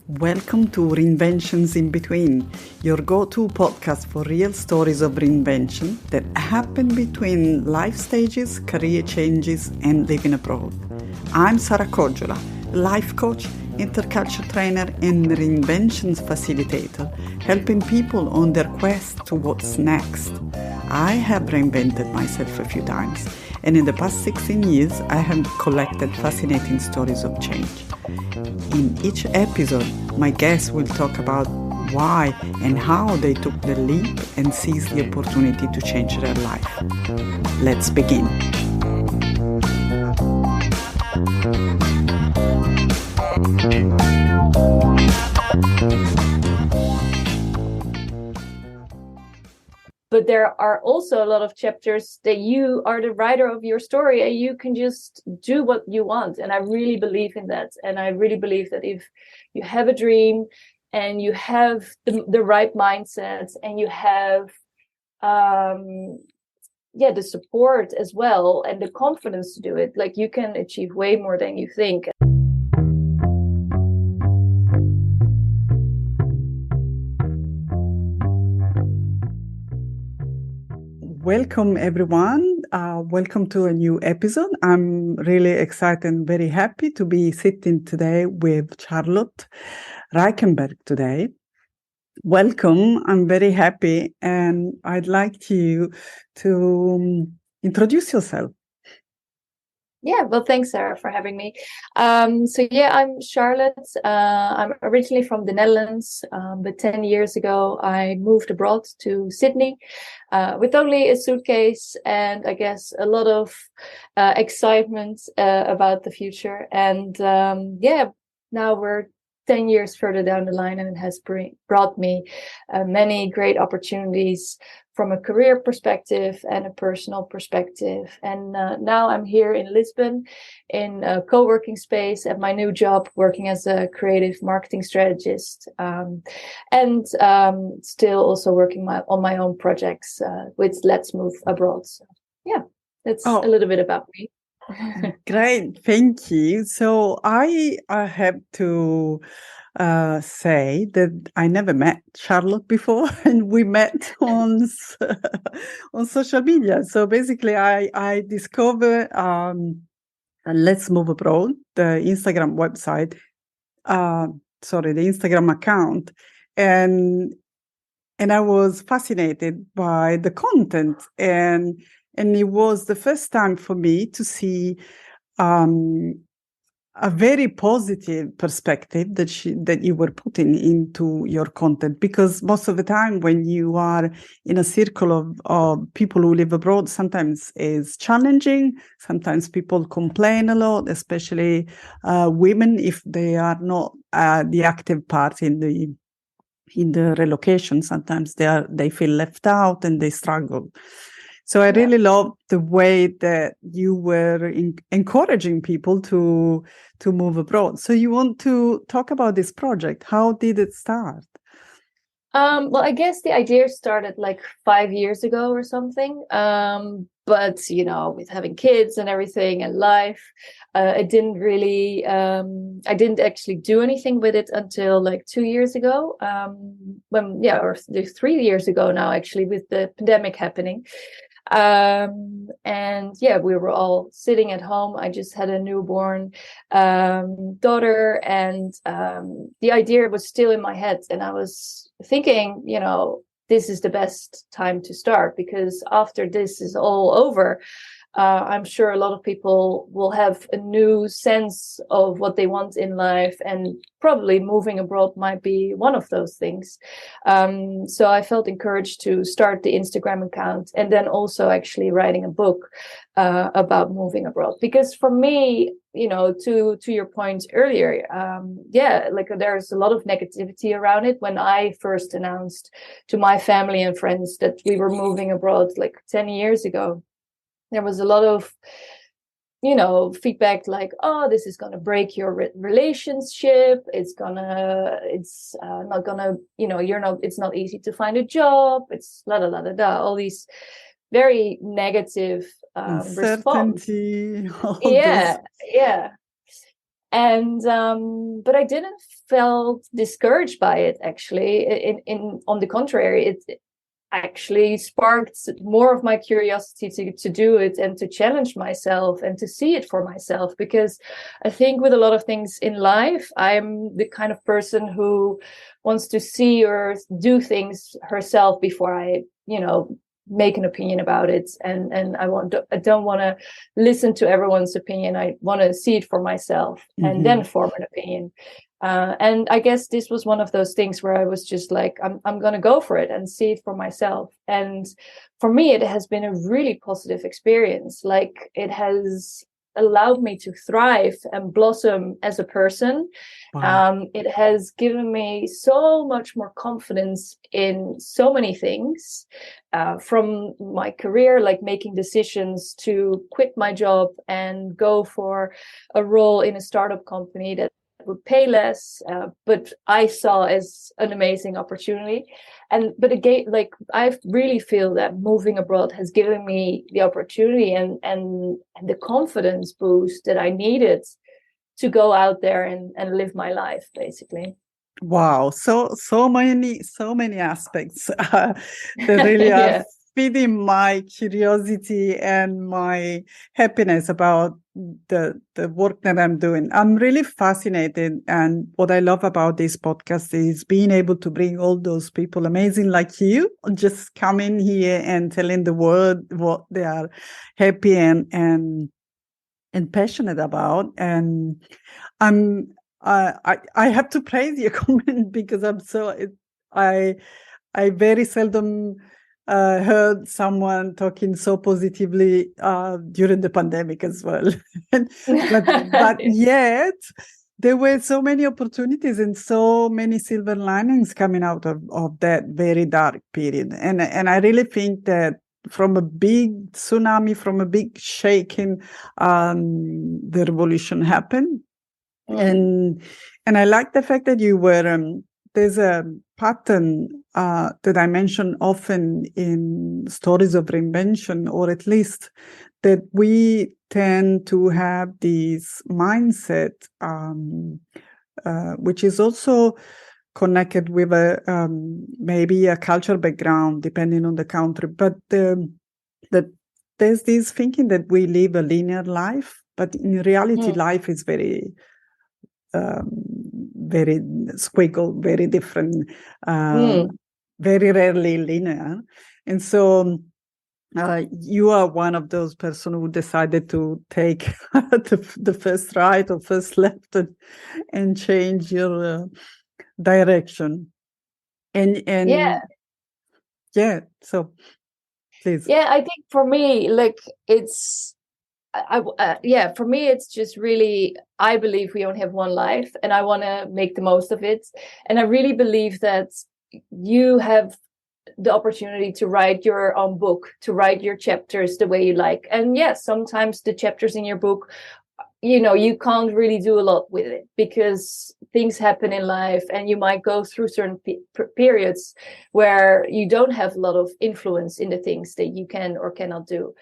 Welcome to Reinventions in Between, your go-to podcast for real stories of reinvention that happen between life stages, career changes, and living abroad. I'm Sara Kojola, life coach, interculture trainer, and reinventions facilitator, helping people on their quest to what's next. I have reinvented myself a few times, and in the past 16 years, I have collected fascinating stories of change. In each episode, my guests will talk about why and how they took the leap and seized the opportunity to change their life. Let's begin. But there are also a lot of chapters that you are the writer of your story and you can just do what you want. And I really believe in that. And I really believe that if you have a dream and you have the right mindset and you have the support as well and the confidence to do it, like you can achieve way more than you think. Welcome, everyone. Welcome to a new episode. I'm really excited and very happy to be sitting today with Charlotte Rijkenberg today. Welcome. I'm very happy, and I'd like you to introduce yourself. Yeah, well, thanks, Sarah, for having me. I'm Charlotte. I'm originally from the Netherlands, but 10 years ago, I moved abroad to Sydney with only a suitcase and I guess a lot of excitement about the future. And now we're 10 years further down the line, and it has brought me many great opportunities from a career perspective and a personal perspective. And now I'm here in Lisbon in a co-working space at my new job, working as a creative marketing strategist, and still also working on my own projects with Let's Move Abroad. So, yeah, that's a little bit about me. Great, thank you. So I have to say that I never met Charlotte before, and we met on social media. So basically, I discovered Let's Move Abroad, the Instagram website, the Instagram account, and I was fascinated by the content and it was the first time for me to see a very positive perspective that you were putting into your content, because most of the time when you are in a circle of people who live abroad, sometimes it's challenging. Sometimes people complain a lot, especially women, if they are not the active part in the relocation. Sometimes they feel left out and they struggle. So I really love the way that you were encouraging people to move abroad. So you want to talk about this project? How did it start? Well, I guess the idea started like 5 years ago or something. But, with having kids and everything and life, it didn't really, I didn't actually do anything with it until like 2 years ago, or 3 years ago now, actually, with the pandemic happening. We were all sitting at home. I just had a newborn daughter, and the idea was still in my head, and I was thinking, this is the best time to start, because after this is all over, I'm sure a lot of people will have a new sense of what they want in life, and probably moving abroad might be one of those things. So I felt encouraged to start the Instagram account, and then also actually writing a book about moving abroad. Because for me, to your point earlier, there's a lot of negativity around it. When I first announced to my family and friends that we were moving abroad like 10 years ago, there was a lot of, feedback like, oh, this is going to break your relationship. It's not easy to find a job. It's all these very negative response. Uncertainty. Yeah. And, but I didn't felt discouraged by it, actually. In on the contrary, it actually sparked more of my curiosity to do it and to challenge myself and to see it for myself. Because I think with a lot of things in life, I'm the kind of person who wants to see or do things herself before I, make an opinion about it. And I don't want to listen to everyone's opinion. I want to see it for myself and then form an opinion. And I guess this was one of those things where I was just like, I'm going to go for it and see it for myself. And for me, it has been a really positive experience. Like, it has allowed me to thrive and blossom as a person. Wow. It has given me so much more confidence in so many things, from my career, like making decisions to quit my job and go for a role in a startup company that would pay less, but I saw as an amazing opportunity. But again, like, I really feel that moving abroad has given me the opportunity and the confidence boost that I needed to go out there and live my life, basically. Wow, so many aspects that really are feeding my curiosity and my happiness about the work that I'm doing. I'm really fascinated, and what I love about this podcast is being able to bring all those people amazing like you, just coming here and telling the world what they are happy and passionate about. And I have to praise your comment, because I very seldom heard someone talking so positively during the pandemic as well. but yet there were so many opportunities and so many silver linings coming out of that very dark period. And I really think that from a big tsunami, from a big shaking, the revolution happened. And I like the fact that you were, there's a pattern that I mention often in stories of reinvention, or at least that we tend to have this mindset, which is also connected with maybe a cultural background, depending on the country. But that there's this thinking that we live a linear life, but in reality, life is very squiggle, very different, very rarely linear. And so you are one of those persons who decided to take the first right or first left and change your direction. And so please. Yeah, I think for me, like, it's for me, it's just really, I believe we only have one life, and I want to make the most of it. And I really believe that you have the opportunity to write your own book, to write your chapters the way you like. And yes, sometimes the chapters in your book, you can't really do a lot with it, because things happen in life, and you might go through certain periods where you don't have a lot of influence in the things that you can or cannot do.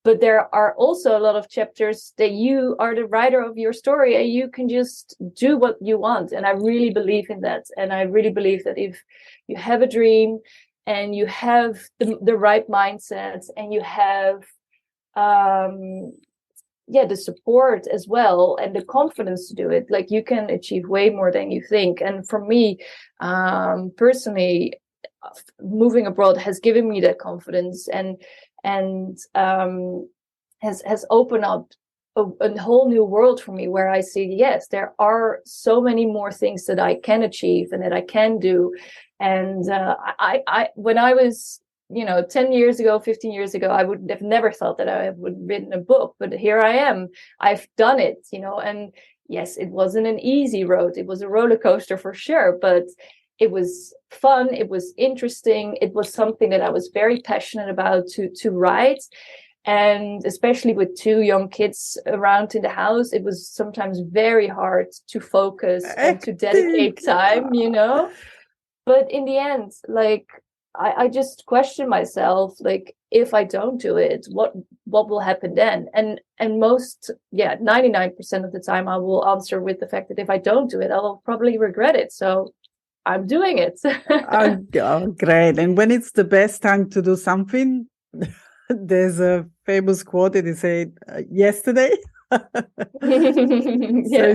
But there are also a lot of chapters that you are the writer of your story, and you can just do what you want. And I really believe in that. And I really believe that if you have a dream and you have the right mindset, and you have the support as well, and the confidence to do it, like, you can achieve way more than you think. And for me, personally, moving abroad has given me that confidence and has opened up a whole new world for me, where I see, yes, there are so many more things that I can achieve and that I can do. And I when I was 10 years ago, 15 years ago, I would have never thought that I would have written a book, but here I am. I've done it, and yes, it wasn't an easy road. It was a roller coaster for sure, but it was fun. It was interesting. It was something that I was very passionate about to write. And especially with 2 young kids around in the house, it was sometimes very hard to focus and to dedicate time, But in the end, like, I just questioned myself, like, if I don't do it, what will happen then? And most, 99% of the time I will answer with the fact that if I don't do it, I will probably regret it. So I'm doing it. Oh, great. And when it's the best time to do something, there's a famous quote that they say, yesterday. So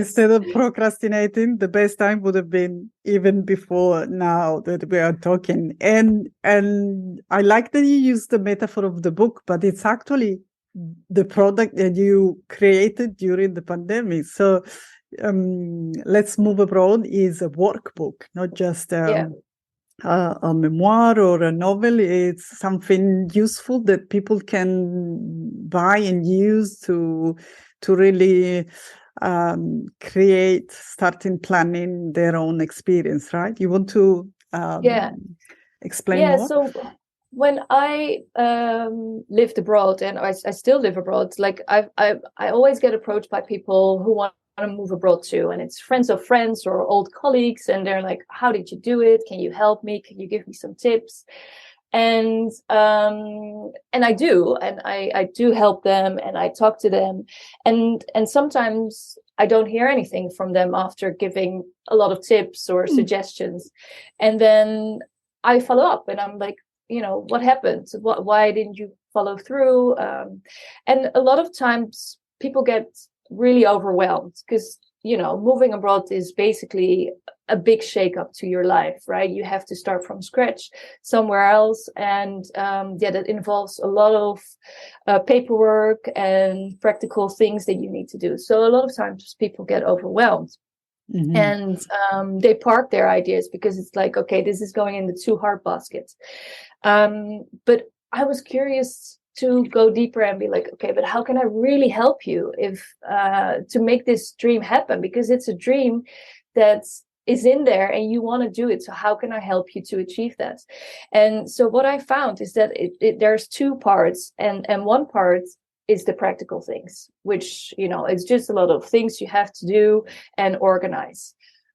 instead of procrastinating, the best time would have been even before now that we are talking. And I like that you use the metaphor of the book, but it's actually the product that you created during the pandemic. So Let's Move Abroad is a workbook, not just a memoir or a novel. It's something useful that people can buy and use to really starting planning their own experience, right? You want to explain more? So when I lived abroad, and I still live abroad, like I always get approached by people who want to move abroad too, and it's friends of friends or old colleagues, and they're like, how did you do it? Can you help me? Can you give me some tips? And I do, and I do help them, and I talk to them, and sometimes I don't hear anything from them after giving a lot of tips or suggestions, and then I follow up, and I'm like, what happened? Why didn't you follow through? And a lot of times people get really overwhelmed because, moving abroad is basically a big shakeup to your life, right? You have to start from scratch somewhere else. And that involves a lot of paperwork and practical things that you need to do. So a lot of times people get overwhelmed. Mm-hmm. And they park their ideas because it's like, okay, this is going in the too hard basket. But I was curious to go deeper and be like, okay, but how can I really help you to make this dream happen? Because it's a dream that is in there and you want to do it. So how can I help you to achieve that? And so what I found is that there's two parts, and one part is the practical things, which, it's just a lot of things you have to do and organize.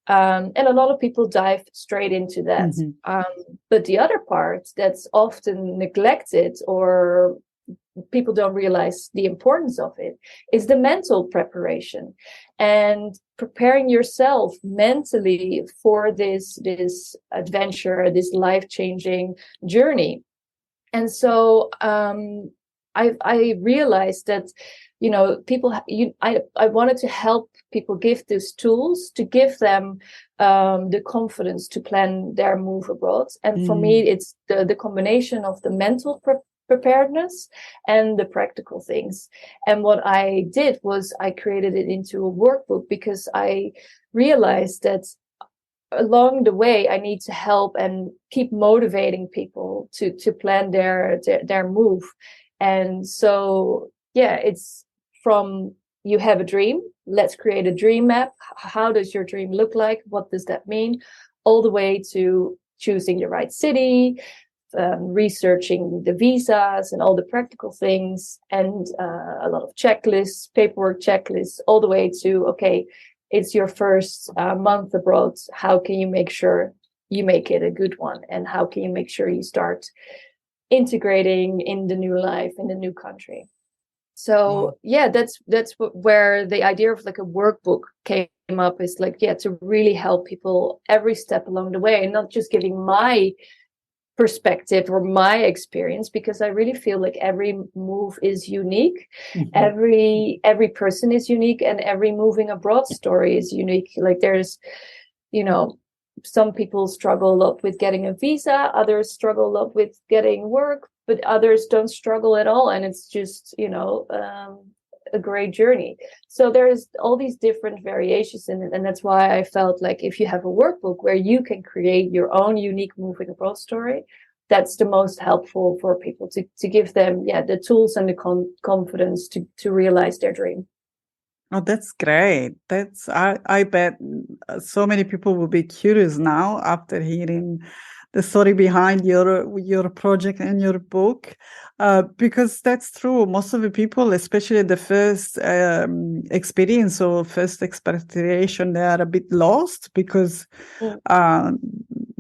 And a lot of people dive straight into that. Mm-hmm. But the other part that's often neglected, or people don't realize the importance of it, is the mental preparation and preparing yourself mentally for this adventure, this life-changing journey. And so I realized that, I wanted to help people, give these tools to give them the confidence to plan their move abroad. And for me, it's the combination of the mental preparedness and the practical things. And what I did was I created it into a workbook because I realized that along the way, I need to help and keep motivating people to plan their move. And so, it's from, you have a dream, let's create a dream map. How does your dream look like? What does that mean? All the way to choosing the right city, researching the visas and all the practical things, and a lot of checklists, paperwork checklists, all the way to, okay, it's your first month abroad. How can you make sure you make it a good one? And how can you make sure you start integrating in the new life, in the new country? So that's where the idea of like a workbook came up, is like, to really help people every step along the way, and not just giving my perspective or my experience, because I really feel like every move is unique. Mm-hmm. Every person is unique, and every moving abroad story is unique. Like there's, some people struggle a lot with getting a visa, others struggle a lot with getting work, but others don't struggle at all. And it's just, a great journey. So there's all these different variations in it. And that's why I felt like if you have a workbook where you can create your own unique moving abroad story, that's the most helpful for people to give them, the tools and the confidence to realize their dream. Oh, that's great. I bet so many people will be curious now after hearing the story behind your project and your book, because that's true. Most of the people, especially the first experience or first expatriation, they are a bit lost because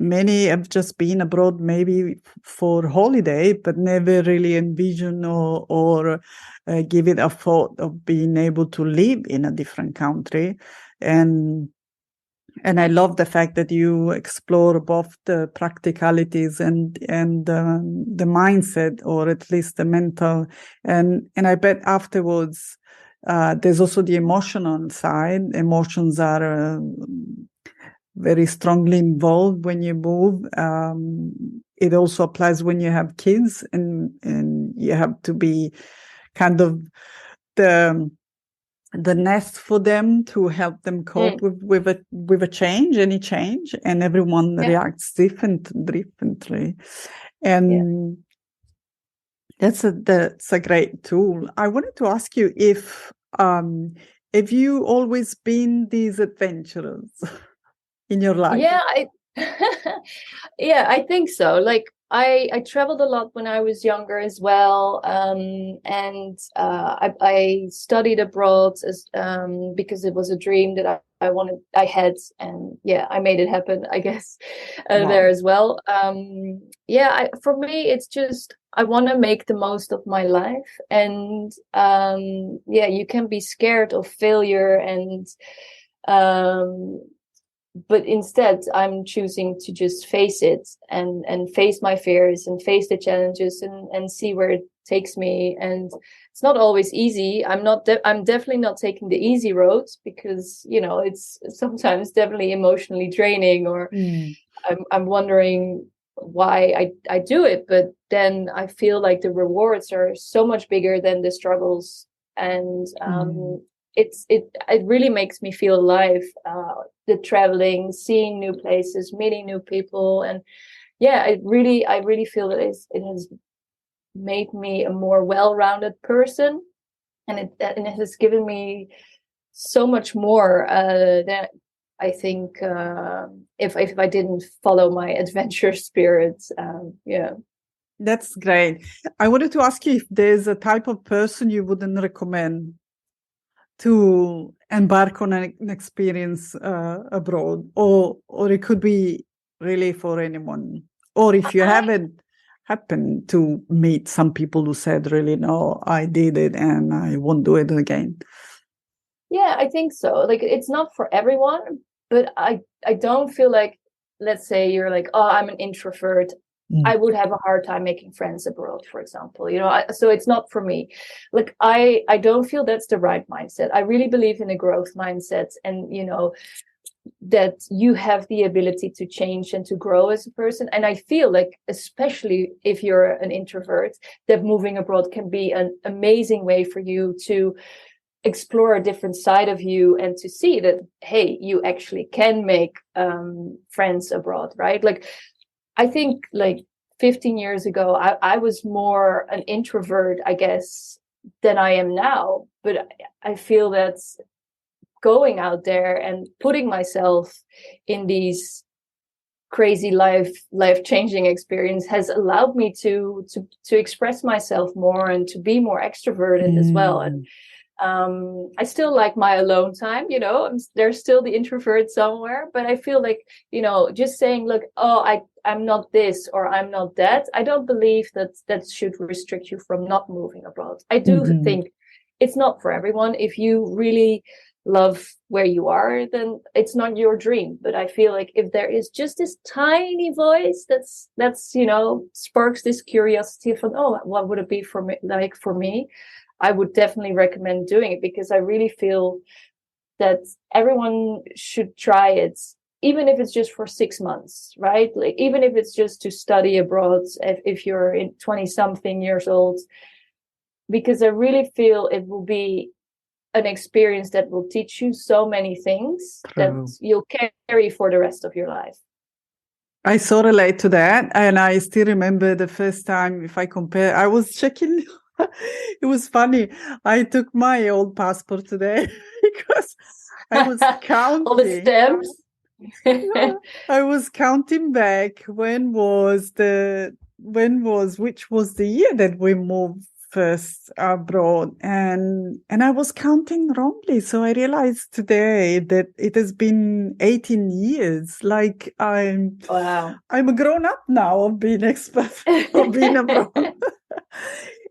many have just been abroad maybe for holiday, but never really envision or give it a thought of being able to live in a different country. And I love the fact that you explore both the practicalities and the mindset, or at least the mental. And I bet afterwards, there's also the emotional side. Emotions are very strongly involved when you move. It also applies when you have kids, and you have to be kind of the nest for them to help them cope with a change, any change, and everyone reacts differently. And that's a great tool. I wanted to ask you if have you always been these adventurers in your life? Yeah, I think so. Like I traveled a lot when I was younger as well, and I studied abroad because it was a dream that I had, and I made it happen, I guess, there as well. For me, it's just I want to make the most of my life, and you can be scared of failure, and but instead I'm choosing to just face it and face my fears and face the challenges and see where it takes me. And it's not always easy. I'm definitely not taking the easy road, because it's sometimes definitely emotionally draining, or I'm wondering why I do it, but then I feel like the rewards are so much bigger than the struggles. And it really makes me feel alive, the traveling, seeing new places, meeting new people. And I really feel that it has made me a more well-rounded person, and it has given me so much more than I think if I didn't follow my adventure spirit. That's great. I wanted to ask you if there's a type of person you wouldn't recommend to embark on an experience abroad, or it could be really for anyone, or if you haven't happened to meet some people who said, really, no, I did it and I won't do it again. Yeah, I think so. Like, it's not for everyone, but I don't feel like, let's say you're like, oh, I'm an introvert, I would have a hard time making friends abroad, for example. So it's not for me. Like, I don't feel that's the right mindset. I really believe in a growth mindset, and that you have the ability to change and to grow as a person. And I feel like, especially if you're an introvert, that moving abroad can be an amazing way for you to explore a different side of you, and to see that, hey, you actually can make friends abroad, right? Like, I think like 15 years ago, I was more an introvert, I guess, than I am now. But I feel that going out there and putting myself in these crazy life-changing experience has allowed me to express myself more and to be more extroverted as well. And I still like my alone time, there's still the introvert somewhere, but I feel like, just saying, look, I'm not this or I'm not that, I don't believe that should restrict you from not moving abroad. I do think it's not for everyone. If you really love where you are, then it's not your dream. But I feel like if there is just this tiny voice that's sparks this curiosity of, oh, what would it be for me, I would definitely recommend doing it, because I really feel that everyone should try it, even if it's just for 6 months, right? Like, even if it's just to study abroad, if you're in 20-something years old, because I really feel it will be an experience that will teach you so many things that you'll carry for the rest of your life. I so relate to that. And I still remember the first time, if I compare, I was checking. It was funny. I took my old passport today because I was counting. All the stamps. I was counting back which was the year that we moved first abroad, and I was counting wrongly. So I realized today that it has been 18 years. Like I'm a grown up now of being expat, of being abroad.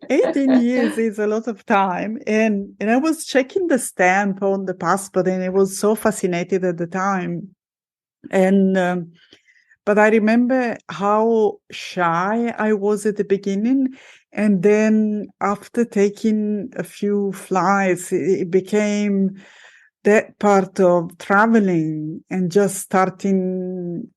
18 years is a lot of time. And I was checking the stamp on the passport, and I was so fascinated at the time. And but I remember how shy I was at the beginning. And then after taking a few flights, it became that part of traveling and just starting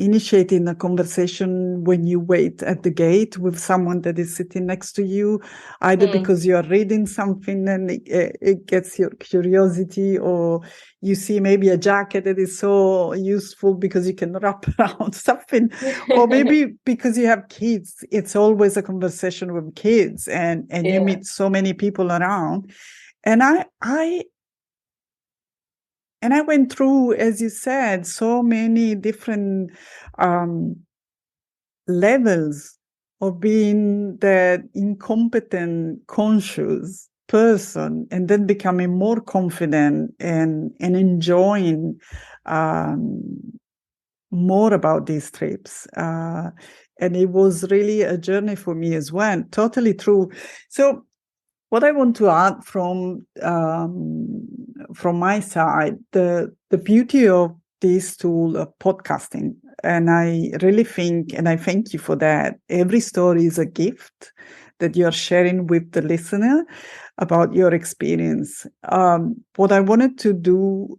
initiating a conversation when you wait at the gate with someone that is sitting next to you, either because you're reading something and it gets your curiosity, or you see maybe a jacket that is so useful because you can wrap around something, or maybe because you have kids. It's always a conversation with kids, and you meet so many people around. And I went through, as you said, so many different levels of being that incompetent, conscious person, and then becoming more confident and enjoying more about these trips. And it was really a journey for me as well. Totally true. So what I want to add from my side, the beauty of this tool of podcasting, and I really think, and I thank you for that, every story is a gift that you're sharing with the listener about your experience. What I wanted to do,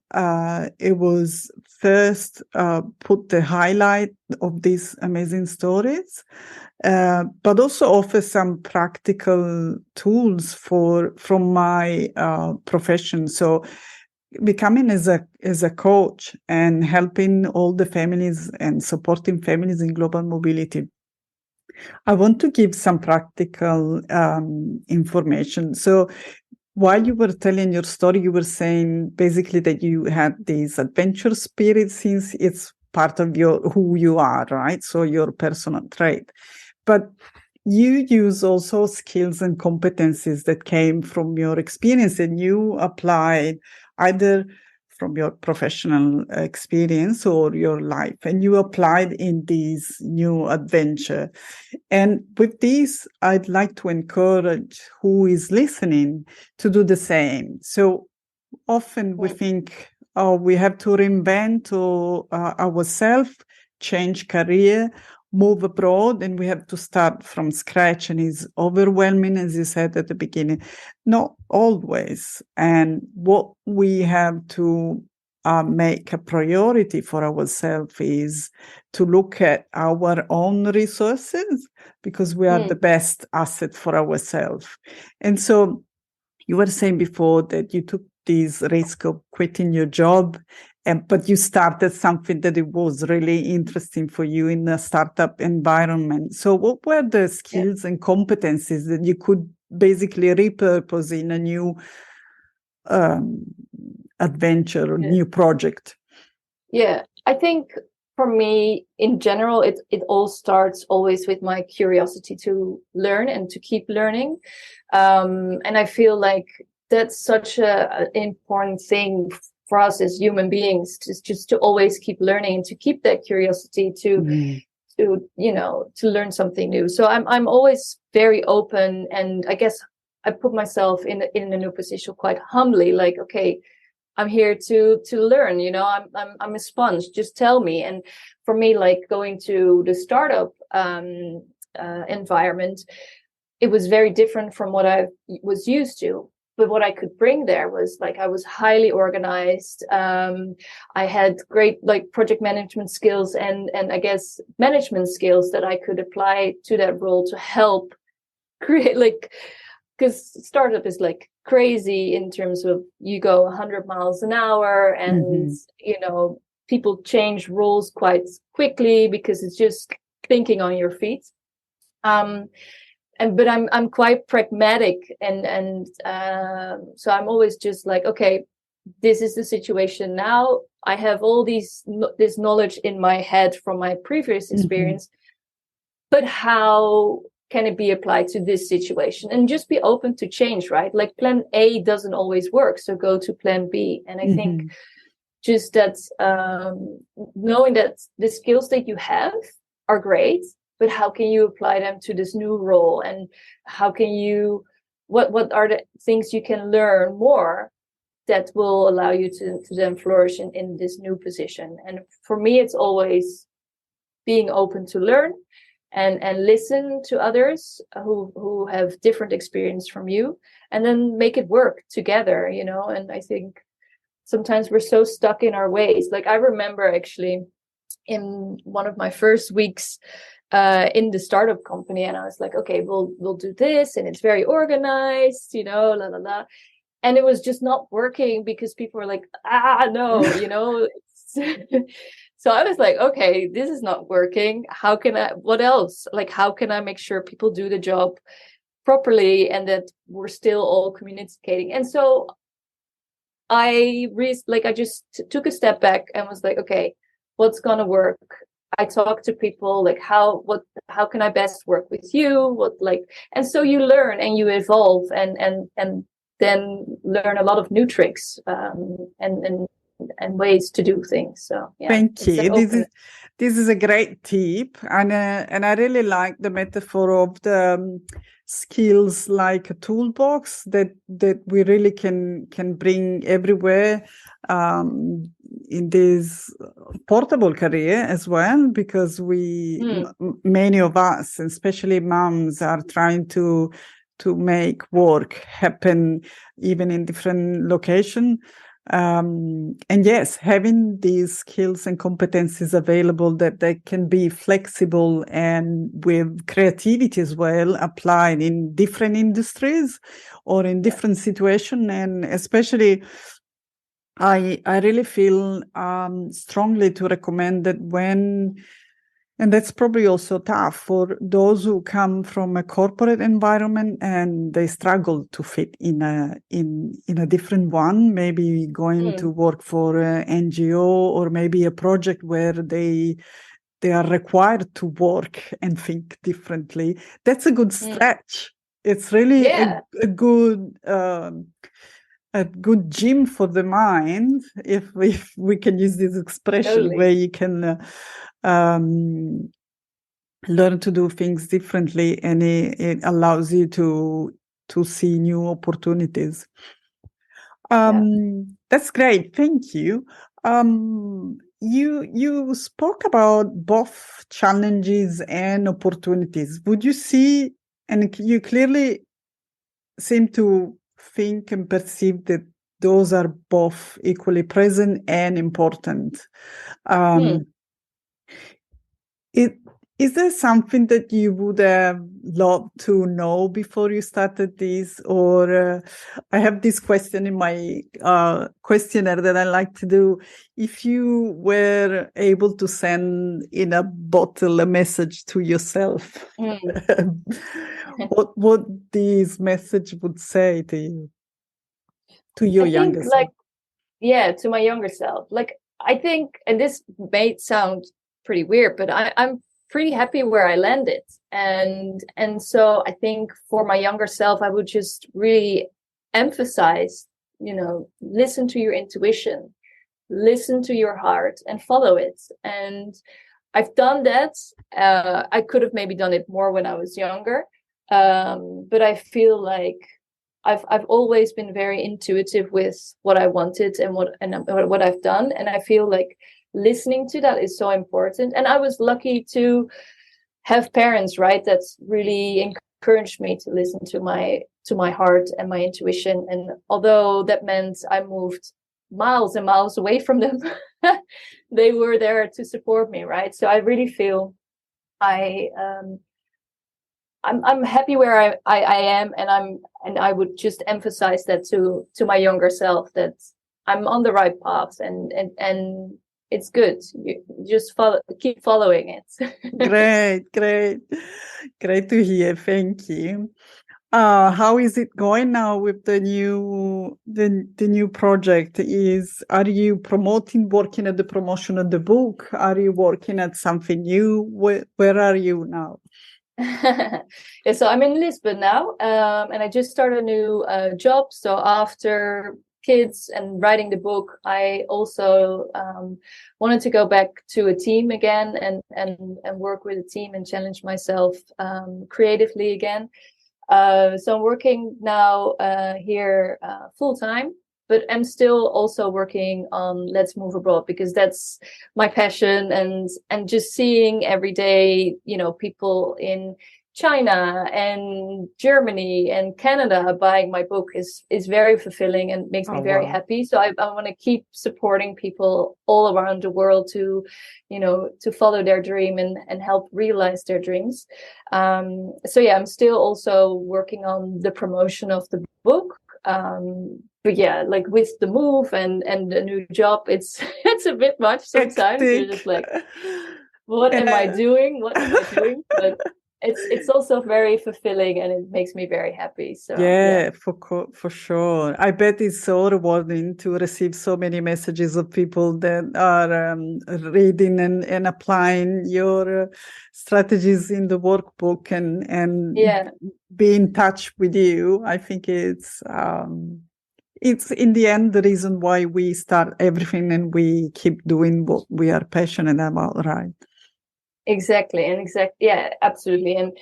it was first put the highlight of these amazing stories, but also offer some practical tools from my profession. So becoming as a coach and helping all the families and supporting families in global mobility, I want to give some practical information. So while you were telling your story, you were saying basically that you had this adventure spirit since it's part of who you are, right? So your personal trait. But you use also skills and competencies that came from your experience, and you applied either from your professional experience or your life, and you applied in this new adventure. And with this, I'd like to encourage who is listening to do the same. So often we think, oh, we have to reinvent ourselves, change career, move abroad, and we have to start from scratch, and it's overwhelming, as you said at the beginning. Not always. And what we have to make a priority for ourselves is to look at our own resources, because we are the best asset for ourselves. And so you were saying before that you took this risk of quitting your job, but you started something that it was really interesting for you in a startup environment. So what were the skills and competencies that you could basically repurpose in a new adventure or new project? Yeah, I think for me, in general, it all starts always with my curiosity to learn and to keep learning. And I feel like that's such an important thing for us as human beings, just to always keep learning and to keep that curiosity to learn something new. So I'm always very open, and I guess I put myself in a new position quite humbly, like, okay, I'm here to learn, I'm a sponge, just tell me. And for me, like going to the startup environment, it was very different from what I was used to. But what I could bring there was, like, I was highly organized. I had great project management skills and I guess management skills that I could apply to that role to help create, because startup is crazy in terms of you go 100 miles an hour and people change roles quite quickly because it's just thinking on your feet. But I'm quite pragmatic, and so I'm always just like, okay, this is the situation now. I have all this knowledge in my head from my previous experience, but how can it be applied to this situation? And just be open to change, right? Like plan A doesn't always work, so go to plan B. And I think just that knowing that the skills that you have are great, but how can you apply them to this new role? And how can you, what are the things you can learn more that will allow you to then flourish in this new position? And for me, it's always being open to learn and listen to others who have different experience from you, and then make it work together, you know. And I think sometimes we're so stuck in our ways. Like I remember actually in one of my first weeks in the startup company, and I was like, okay, we'll do this, and it's very organized, you know, la la la. And it was just not working because people were like, no, you know. So I was like, okay, this is not working. How can I, what else? Like, how can I make sure people do the job properly and that we're still all communicating? And so I just took a step back and was like, okay, what's going to work? I talked to people like, how can I best work with you? And so you learn and you evolve and then learn a lot of new tricks and ways to do things. So yeah. Thank you. This is a great tip, and I really like the metaphor of the skills like a toolbox that we really can bring everywhere in this portable career as well, because many of us, especially moms, are trying to make work happen even in different locations. And yes, having these skills and competencies available that they can be flexible and with creativity as well applied in different industries or in different situations. And especially I really feel strongly to recommend that and that's probably also tough for those who come from a corporate environment and they struggle to fit in a different one, maybe going to work for an NGO or maybe a project where they are required to work and think differently. That's a good stretch. It's really a good gym for the mind, if we can use this expression, where you can learn to do things differently, and it allows you to see new opportunities. That's great. Thank you. You spoke about both challenges and opportunities. Would you see, and you clearly seem to think and perceive that those are both equally present and important. Is there something that you would have loved to know before you started this? Or I have this question in my questionnaire that I like to do. If you were able to send in a bottle a message to yourself, what this message would say to you, to your younger self? To my younger self. I think, and this may sound pretty weird, but I'm pretty happy where I landed. And so I think for my younger self, I would just really emphasize, listen to your intuition, listen to your heart and follow it. And I've done that. I could have maybe done it more when I was younger. But I feel like I've always been very intuitive with what I wanted and what I've done. And I feel like listening to that is so important. And I was lucky to have parents, right, that really encouraged me to listen to my heart and my intuition. And although that meant I moved miles and miles away from them, they were there to support me, right? So I really feel I'm happy where I am, and I would just emphasize that to my younger self, that I'm on the right path, and it's good. You just keep following it. Great to hear. Thank you. How is it going now with the new project? Are you working at the promotion of the book? Are you working at something new? Where are you now? Yeah, so I'm in Lisbon now, and I just started a new job. So after kids and writing the book, I also wanted to go back to a team again and work with a team and challenge myself creatively again. So I'm working now here full time, but I'm still also working on Let's Move Abroad because that's my passion, and just seeing every day, people in China and Germany and Canada buying my book is very fulfilling and makes me Oh, very wow. happy. So I want to keep supporting people all around the world to follow their dream and help realize their dreams. So yeah, I'm still also working on the promotion of the book. But yeah, like with the move and the new job, it's it's a bit much sometimes. You're Hectic. just like, what am I doing? What am I doing? But it's also very fulfilling and it makes me very happy. So yeah. Yeah, for sure. I bet it's so rewarding to receive so many messages of people that are reading and applying your strategies in the workbook and Yeah, be in touch with you. I think it's in the end the reason why we start everything and we keep doing what we are passionate about, right? exactly. Yeah, absolutely. And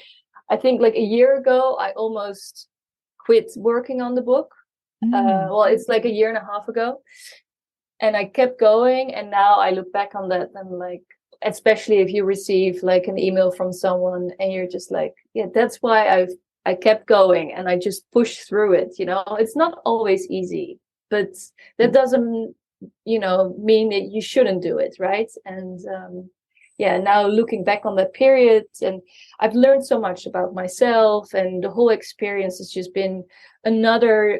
I think like a year ago, I almost quit working on the book. Well, it's like a year and a half ago. And I kept going. And now I look back on that and like, especially if you receive like an email from someone and you're just like, yeah, that's why I kept going and I just pushed through it. It's not always easy, but that doesn't, mean that you shouldn't do it. Right. And, yeah, now looking back on that period, and I've learned so much about myself, and the whole experience has just been another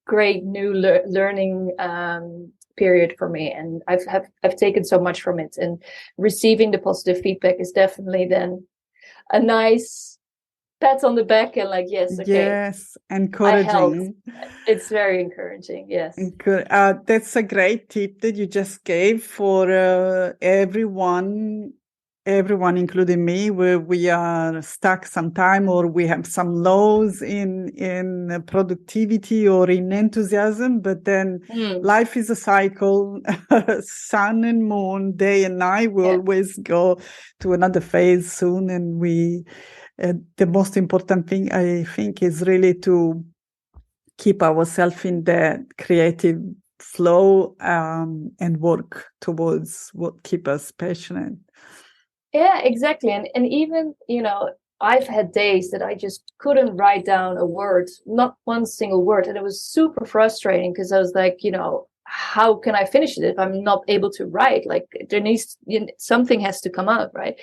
great new learning period for me, and I've taken so much from it, and receiving the positive feedback is definitely then a nice pat on the back and like, yes, okay, Yes, I helped. encouraging. It's very encouraging. Yes. Good. That's a great tip that you just gave for everyone, including me, where we are stuck sometime or we have some lows in productivity or in enthusiasm, but then life is a cycle, sun and moon, day and night. We always go to another phase soon, and the most important thing I think is really to keep ourselves in the creative flow and work towards what keep us passionate. Yeah, exactly. And even, I've had days that I just couldn't write down a word, not one single word. And it was super frustrating because I was like, how can I finish it if I'm not able to write? Like something has to come out, right?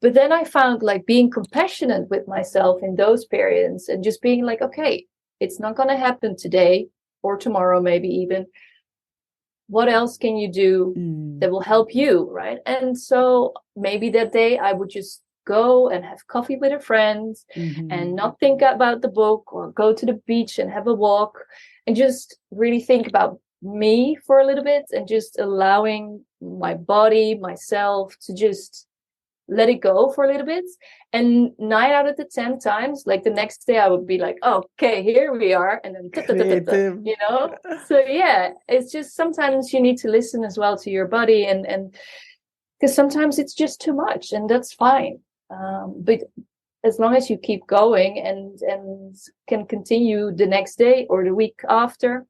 But then I found like being compassionate with myself in those periods and just being like, okay, it's not going to happen today or tomorrow, maybe even. What else can you do that will help you, right? And so maybe that day I would just go and have coffee with a friend and not think about the book, or go to the beach and have a walk and just really think about me for a little bit, and just allowing my body, myself, to just let it go for a little bit. And 9 out of the 10 times, like the next day I would be like, oh, okay, here we are, and then so yeah, it's just sometimes you need to listen as well to your body, and because sometimes it's just too much, and that's fine. But as long as you keep going and can continue the next day or the week after,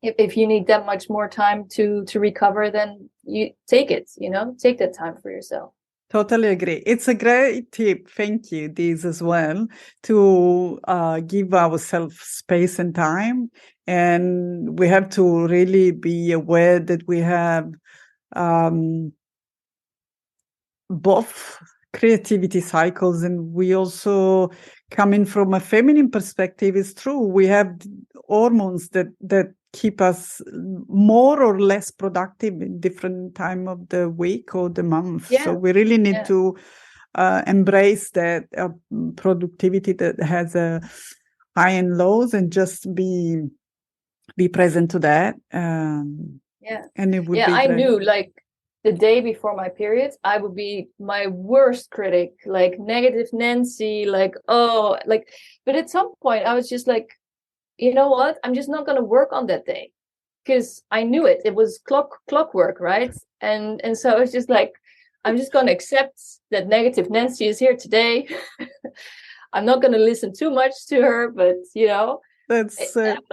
if you need that much more time to recover, then you take it, take that time for yourself. Totally agree. It's a great tip. Thank you, this as well, to give ourselves space and time. And we have to really be aware that we have both creativity cycles, and we also, coming from a feminine perspective, is true. We have hormones that keep us more or less productive in different time of the week or the month. So we really need to embrace that productivity that has a high and lows, and just be present to that. And it would be I great. knew like the day before my period, I would be my worst critic, like negative Nancy, like, oh, like, but at some point I was just like, you know what? I'm just not going to work on that day because I knew it. It was clockwork, right? And so it's just like, I'm just going to accept that negative Nancy is here today. I'm not going to listen too much to her, but I'm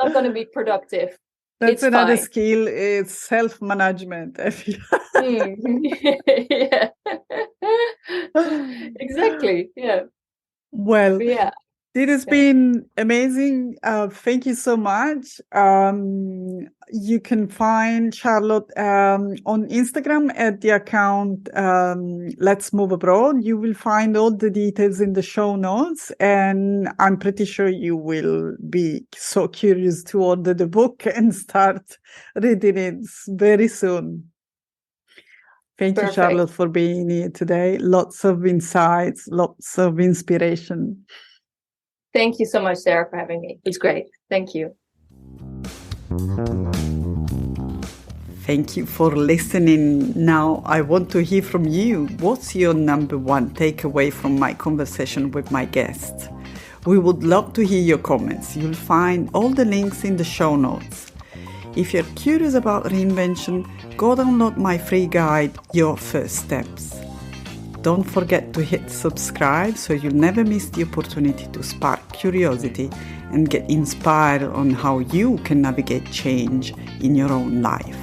not going to be productive. That's another skill. It's self-management. Yeah. Exactly. Yeah. Well, yeah. It has been amazing. Thank you so much. You can find Charlotte on Instagram at the account Let's Move Abroad. You will find all the details in the show notes, and I'm pretty sure you will be so curious to order the book and start reading it very soon. Thank you, Charlotte, for being here today. Lots of insights, lots of inspiration. Thank you so much, Sarah, for having me. It's great. Thank you. Thank you for listening. Now, I want to hear from you. What's your number one takeaway from my conversation with my guest? We would love to hear your comments. You'll find all the links in the show notes. If you're curious about reinvention, go download my free guide, Your First Steps. Don't forget to hit subscribe so you'll never miss the opportunity to spark curiosity and get inspired on how you can navigate change in your own life.